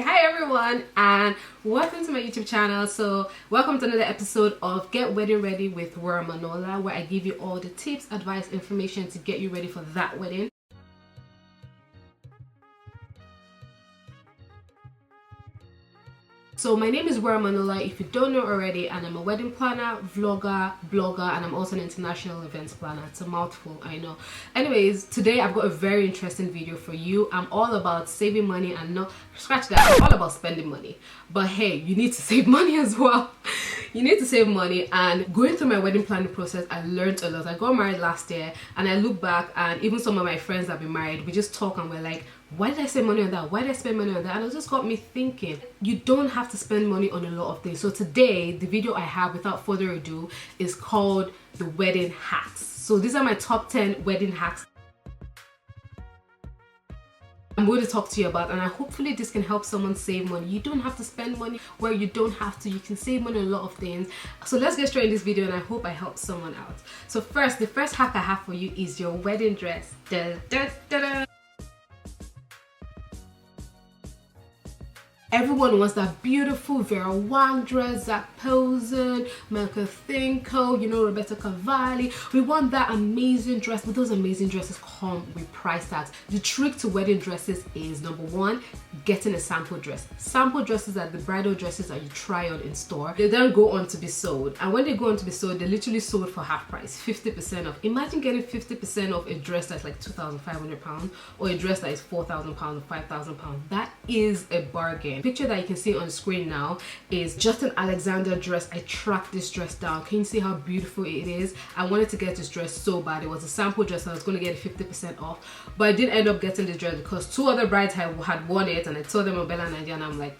Hi everyone, and welcome to my YouTube channel. So welcome to another episode of Get Wedding Ready with Manola, where I give you all the tips, advice, information to get you ready for that wedding. So my name is Manola, if you don't know already, and I'm a wedding planner, vlogger, blogger, and I'm also an international events planner. It's a mouthful, I know. Anyways, today I've got a very interesting video for you. I'm all about saving money and not, scratch that, I'm all about spending money. But hey, you need to save money as well. You need to save money, and going through my wedding planning process, I learned a lot. I got married last year, and I look back, and even some of my friends that have been married, we just talk and we're like, why did I spend money on that? Why did I spend money on that? And it just got me thinking, you don't have to spend money on a lot of things. So today, the video I have, without further ado, is called the wedding hacks. So these are my top 10 wedding hacks I'm going to talk to you about, and hopefully this can help someone save money. You don't have to spend money where you don't have to. You can save money on a lot of things. So let's get straight in this video, and I hope I help someone out. So first, the first hack I have for you is your wedding dress. Da, da, da, da. Everyone wants that beautiful Vera Wang dress, Zach Posen, Melka Thinko, you know, Roberta Cavalli. We want that amazing dress, but those amazing dresses come with price tags. The trick to wedding dresses is, number one, getting a sample dress. Sample dresses are the bridal dresses that you try on in store. They then go on to be sold. And when they go on to be sold, they're literally sold for half price, 50% off. Imagine getting 50% off a dress that's like £2,500 or a dress that is £4,000 or £5,000. That is a bargain. Picture that you can see on the screen now is just an Alexander dress. I tracked this dress down. Can you see how beautiful it is? I wanted to get this dress so bad. It was a sample dress, and I was going to get 50% off, but I did end up getting the dress because two other brides had worn it, and I told them on Bella Nigeria, and I'm like,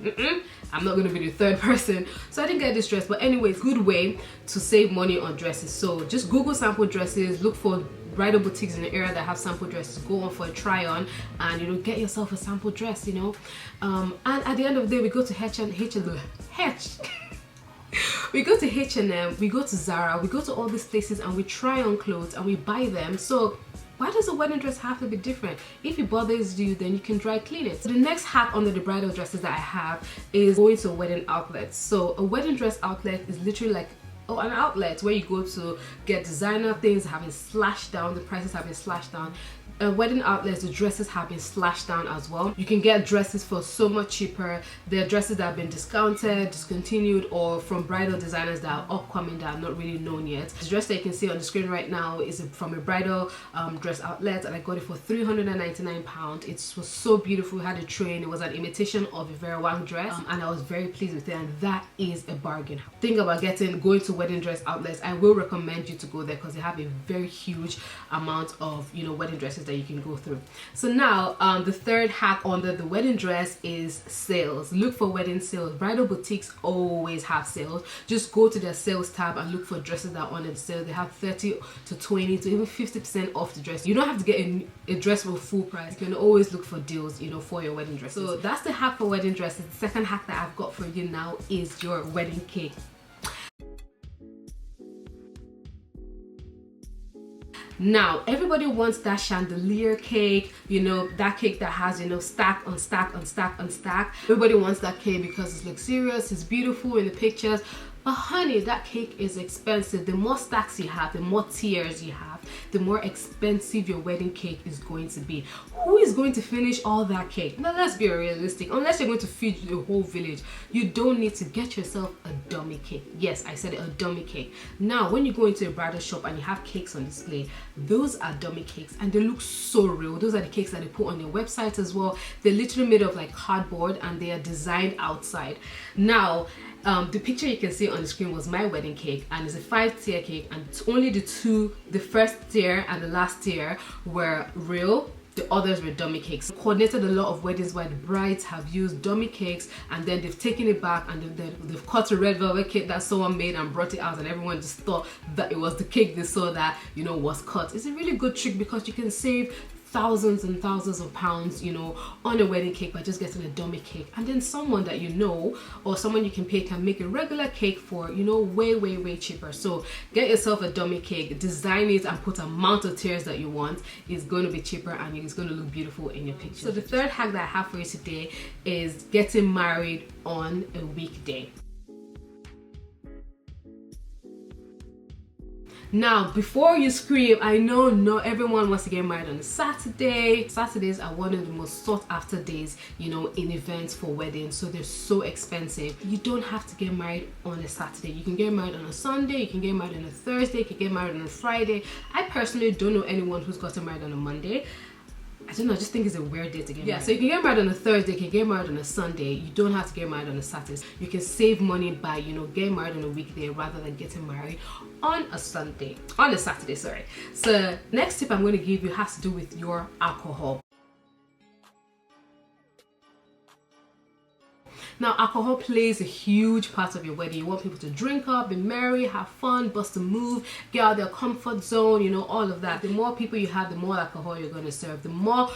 I'm not going to be the third person, so I didn't get this dress. But anyways, good way to save money on dresses. So just Google sample dresses, look for bridal boutiques in the area that have sample dresses, go on for a try on, and you know, get yourself a sample dress, you know. And at the end of the day, we go to we go to H&M, we go to Zara, we go to all these places, and we try on clothes and we buy them. So why does a wedding dress have to be different? If it bothers you, then you can dry clean it. So the next hack under the bridal dresses that I have is going to wedding outlets. So a wedding dress outlet is literally like an outlet where you go to get designer things having slashed down, the prices have been slashed down. Wedding outlets, the dresses have been slashed down as well. You can get dresses for so much cheaper. There are dresses that have been discounted, discontinued, or from bridal designers that are upcoming that are not really known yet. The dress that you can see on the screen right now is from a bridal dress outlet, and I got it for £399. It was so beautiful. It had a train. It was an imitation of a Vera Wang dress, and I was very pleased with it, and that is a bargain. Think about going to wedding dress outlets. I will recommend you to go there because they have a very huge amount of, you know, wedding dresses that you can go through. So now the third hack under the wedding dress is sales. Look for wedding sales. Bridal boutiques always have sales. Just go to their sales tab and look for dresses that are on sale. They have 30 to 20 to even 50% off the dress. You don't have to get a dress for full price. You can always look for deals, you know, for your wedding dresses. So that's the hack for wedding dresses. The second hack that I've got for you now is your wedding cake. Now, everybody wants that chandelier cake, you know, that cake that has, you know, stack on stack on stack on stack. Everybody wants that cake because it's luxurious, it's beautiful in the pictures. But honey, that cake is expensive. The more stacks you have, the more tiers you have, the more expensive your wedding cake is going to be. Who is going to finish all that cake? Now let's be realistic. Unless you're going to feed the whole village, you don't need to get yourself a dummy cake. Yes, I said it, a dummy cake. Now, when you go into a bridal shop and you have cakes on display, those are dummy cakes, and they look so real. Those are the cakes that they put on their website as well. They're literally made of like cardboard, and they are designed outside. Now, the picture you can see on the screen was my wedding cake, and it's a 5-tier cake, and it's only the first tier and the last tier were real. The others were dummy cakes. Coordinated a lot of weddings where the brides have used dummy cakes, and then they've taken it back, and then they've cut a red velvet cake that someone made and brought it out, and everyone just thought that it was the cake they saw that, you know, was cut. It's a really good trick because you can save thousands and thousands of pounds, you know, on a wedding cake by just getting a dummy cake. And then someone that you know or someone you can pay can make a regular cake for, you know, way cheaper. So get yourself a dummy cake, design it and put amount of tiers that you want. It's going to be cheaper and it's going to look beautiful in your picture. So the third hack that I have for you today is getting married on a weekday. Now, before you scream, I know not everyone wants to get married on a Saturday. Saturdays are one of the most sought after days, you know, in events for weddings, so they're so expensive. You don't have to get married on a Saturday. You can get married on a Sunday, you can get married on a Thursday, you can get married on a Friday. I personally don't know anyone who's gotten married on a Monday. I don't know, I just think it's a weird day to get married. So you can get married on a Thursday, you can get married on a Sunday. You don't have to get married on a Saturday. You can save money by, you know, getting married on a weekday rather than getting married on a Saturday, sorry. So next tip I'm going to give you has to do with your alcohol. Now, alcohol plays a huge part of your wedding. You want people to drink up, be merry, have fun, bust a move, get out of their comfort zone, you know, all of that. The more people you have, the more alcohol you're going to serve. The more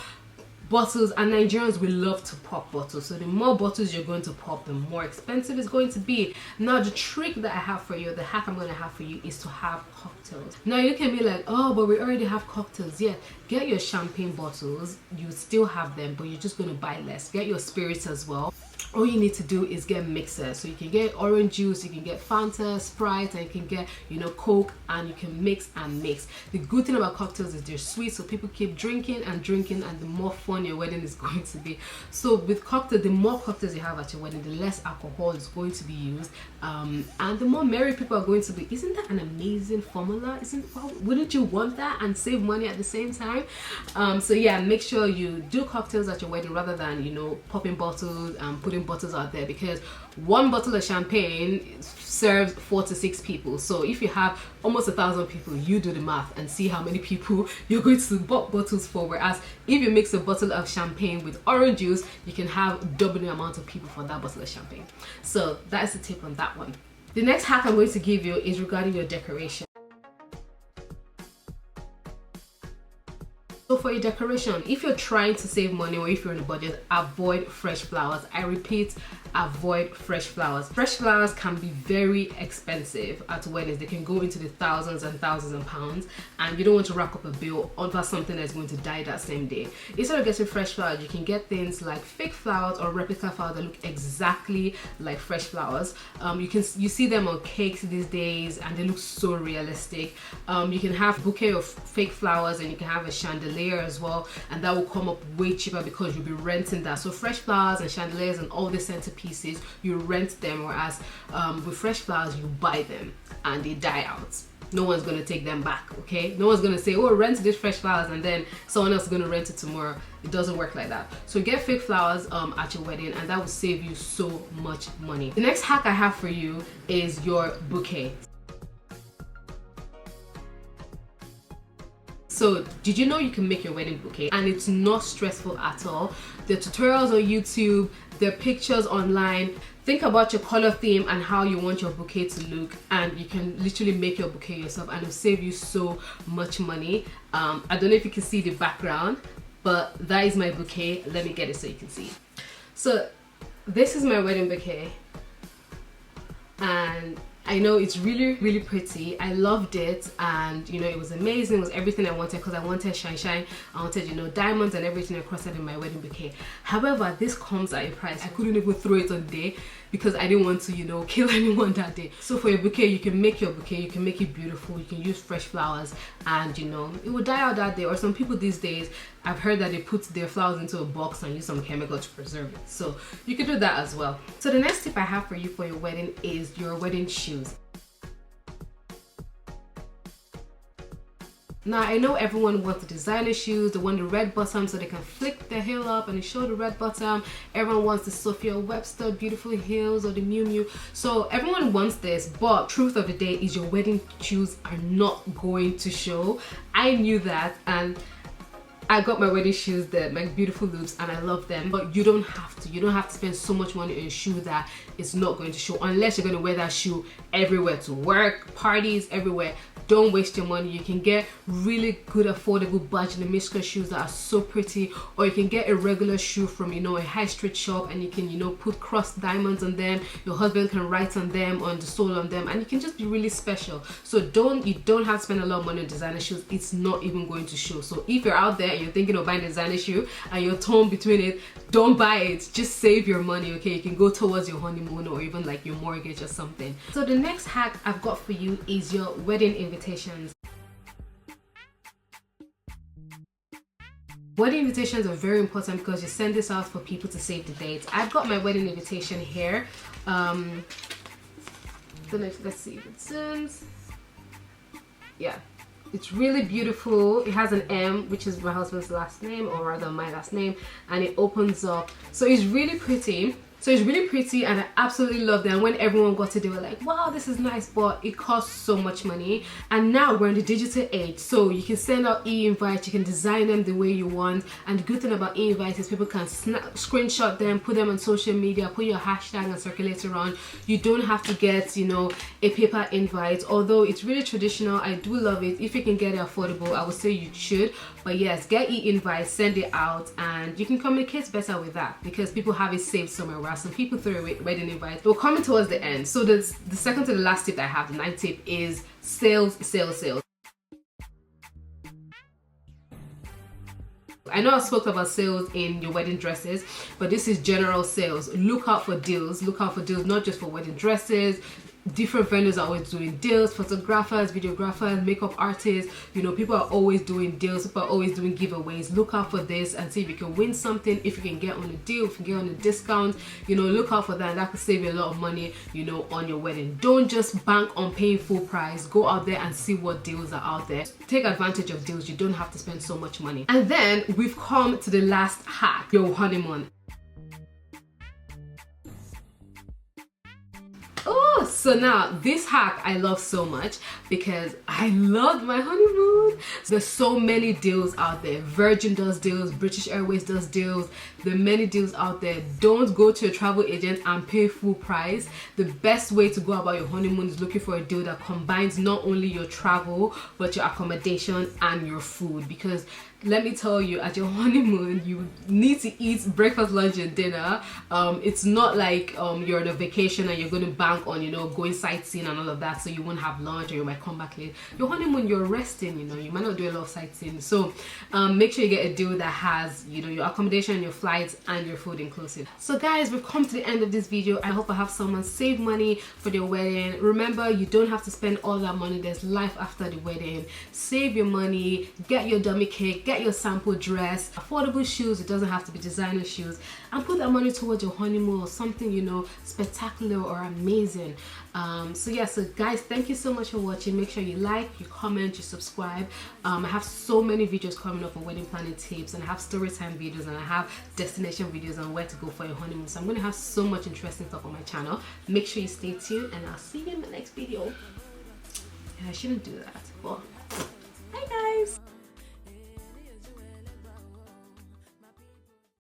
bottles, and Nigerians, we love to pop bottles, so the more bottles you're going to pop, the more expensive it's going to be. Now, the trick that I have for you, the hack I'm going to have for you, is to have cocktails. Now, you can be like, oh, but we already have cocktails. Yeah, get your champagne bottles, you still have them, but you're just going to buy less. Get your spirits as well. All you need to do is get mixers. So you can get orange juice, you can get Fanta, Sprite, and you can get, you know, Coke, and you can mix and mix. The good thing about cocktails is they're sweet, so people keep drinking and drinking, and the more fun your wedding is going to be. So with cocktails, the more cocktails you have at your wedding, the less alcohol is going to be used, and the more merry people are going to be. Isn't that an amazing formula? Wouldn't you want that and save money at the same time? So yeah, make sure you do cocktails at your wedding rather than, you know, popping bottles and putting bottles out there, because one bottle of champagne serves 4 to 6 people. So if you have almost 1,000 people, you do the math and see how many people you're going to buy bottles for. Whereas if you mix a bottle of champagne with orange juice, you can have double the amount of people for that bottle of champagne. So that is the tip on that one. The next hack I'm going to give you is regarding your decoration. So for your decoration, if you're trying to save money or if you're on a budget, avoid fresh flowers. I repeat, avoid fresh flowers. Fresh flowers can be very expensive at weddings. They can go into the thousands and thousands of pounds, and you don't want to rack up a bill over something that's going to die that same day. Instead of getting fresh flowers, you can get things like fake flowers or replica flowers that look exactly like fresh flowers. You see them on cakes these days and they look so realistic. You can have a bouquet of fake flowers and you can have a chandelier as well, and that will come up way cheaper because you'll be renting that. So fresh flowers and chandeliers and all the centerpieces, you rent them, whereas with fresh flowers you buy them and they die out. No one's going to take them back, okay? No one's going to say, oh, rent these fresh flowers and then someone else is going to rent it tomorrow. It doesn't work like that. So get fake flowers at your wedding, and that will save you so much money. The next hack I have for you is your bouquet. So did you know you can make your wedding bouquet and it's not stressful at all? There are tutorials on YouTube, there are pictures online. Think about your color theme and how you want your bouquet to look, and you can literally make your bouquet yourself and it'll save you so much money. I don't know if you can see the background, but that is my bouquet. Let me get it so you can see. So this is my wedding bouquet, and I know it's really pretty. I loved it, and you know, it was amazing. It was everything I wanted, because I wanted shine. I wanted, you know, diamonds and everything across it in my wedding bouquet. However, this comes at a price. I couldn't even throw it on day because I didn't want to, you know, kill anyone that day. So for your bouquet, you can make your bouquet, you can make it beautiful, you can use fresh flowers, and you know, it will die out that day. Or some people these days, I've heard that they put their flowers into a box and use some chemical to preserve it. So you can do that as well. So the next tip I have for you for your wedding is your wedding shoes. Now, I know everyone wants the designer shoes, they want the red bottom so they can flick their heel up and show the red bottom. Everyone wants the Sophia Webster beautiful heels or the Miu Miu. So everyone wants this, but truth of the day is your wedding shoes are not going to show. I knew that, and I got my wedding shoes, my beautiful loops, and I love them. But you don't have to. You don't have to spend so much money on a shoe that it's not going to show, unless you're going to wear that shoe everywhere, to work, parties, everywhere. don't waste your money. You can get really good affordable budget miniskirt shoes that are so pretty, or you can get a regular shoe from, you know, a high street shop, and you can, you know, put crossed diamonds on them. Your husband can write on them, on the sole on them, and you can just be really special. So you don't have to spend a lot of money on designer shoes. It's not even going to show. So if you're out there and you're thinking of buying a designer shoe and you're torn between it, don't buy it. Just save your money, okay? You can go towards your honeymoon or even like your mortgage or something. So the next hack I've got for you is your wedding invitations. Wedding invitations are very important because you send this out for people to save the dates. I've got my wedding invitation here. Let's see if it zooms. Yeah, it's really beautiful. It has an M, which is my husband's last name, or rather my last name, and it opens up. So it's really pretty. And I absolutely loved it. And when everyone got it, they were like, wow, this is nice, but it costs so much money. And now we're in the digital age, so you can send out e-invites, you can design them the way you want. And the good thing about e-invites is people can screenshot them, put them on social media, put your hashtag and circulate around. You don't have to get, you know, a paper invite, although it's really traditional. I do love it. If you can get it affordable, I would say you should. But yes, get e-invites, send it out, and you can communicate better with that because people have it saved somewhere. Some people throw away wedding invites. We're coming towards the end. So the second to the last tip that I have, the 9th tip, is sales. I know I spoke about sales in your wedding dresses, but this is general sales. Look out for deals. Look out for deals, not just for wedding dresses. Different vendors are always doing deals. Photographers, videographers, makeup artists, you know, people are always doing deals. People are always doing giveaways. Look out for this and see if you can win something. If you can get on a deal, if you can get on a discount, you know, look out for that. That could save you a lot of money, you know, on your wedding. Don't just bank on paying full price. Go out there and see what deals are out there. Take advantage of deals. You don't have to spend so much money. And then we've come to the last hack, your honeymoon. So now this hack I love so much because I loved my honeymoon. There's so many deals out there. Virgin does deals, British Airways does deals. There are many deals out there. Don't go to a travel agent and pay full price. The best way to go about your honeymoon is looking for a deal that combines not only your travel but your accommodation and your food, because let me tell you, at your honeymoon you need to eat breakfast, lunch and dinner. It's not like you're on a vacation and you're going to bank on, you know, going sightseeing and all of that, so you won't have lunch or you might come back late. Your honeymoon, you're resting, you know, you might not do a lot of sightseeing. So make sure you get a deal that has, you know, your accommodation, your flights and your food inclusive. So guys, we've come to the end of this video. I hope I have someone save money for their wedding. Remember, you don't have to spend all that money. There's life after the wedding. Save your money, get your dummy cake, get your sample dress, affordable shoes. It doesn't have to be designer shoes, and put that money towards your honeymoon or something, you know, spectacular or amazing. So yeah, so guys, thank you so much for watching. Make sure you like, you comment, you subscribe. I have so many videos coming up on wedding planning tips, and I have story time videos, and I have destination videos on where to go for your honeymoon. So I'm going to have so much interesting stuff on my channel. Make sure you stay tuned, and I'll see you in the next video. And I shouldn't do that, but